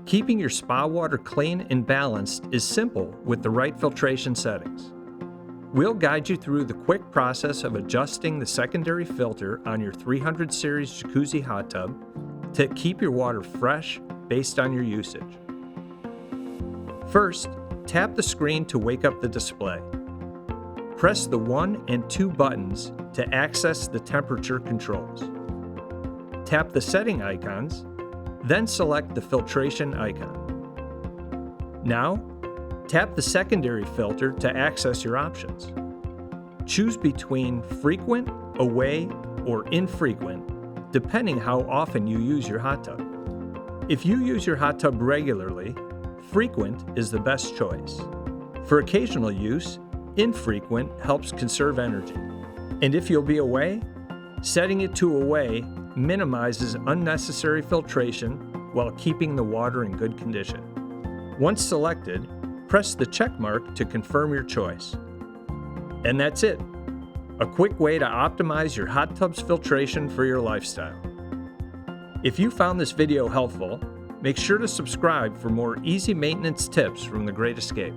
Keeping your spa water clean and balanced is simple with the right filtration settings. We'll guide you through the quick process of adjusting the secondary filter on your 300 series Jacuzzi hot tub to keep your water fresh based on your usage. First, tap the screen to wake up the display. Press the 1 and 2 buttons to access the temperature controls. Tap the setting icons, then select the filtration icon. Now, tap the secondary filter to access your options. Choose between frequent, away, or infrequent, depending how often you use your hot tub. If you use your hot tub regularly, frequent is the best choice. For occasional use, infrequent helps conserve energy. And if you'll be away, setting it to away minimizes unnecessary filtration while keeping the water in good condition. Once selected, press the check mark to confirm your choice. And that's it. A quick way to optimize your hot tub's filtration for your lifestyle. If you found this video helpful, make sure to subscribe for more easy maintenance tips from The Great Escape.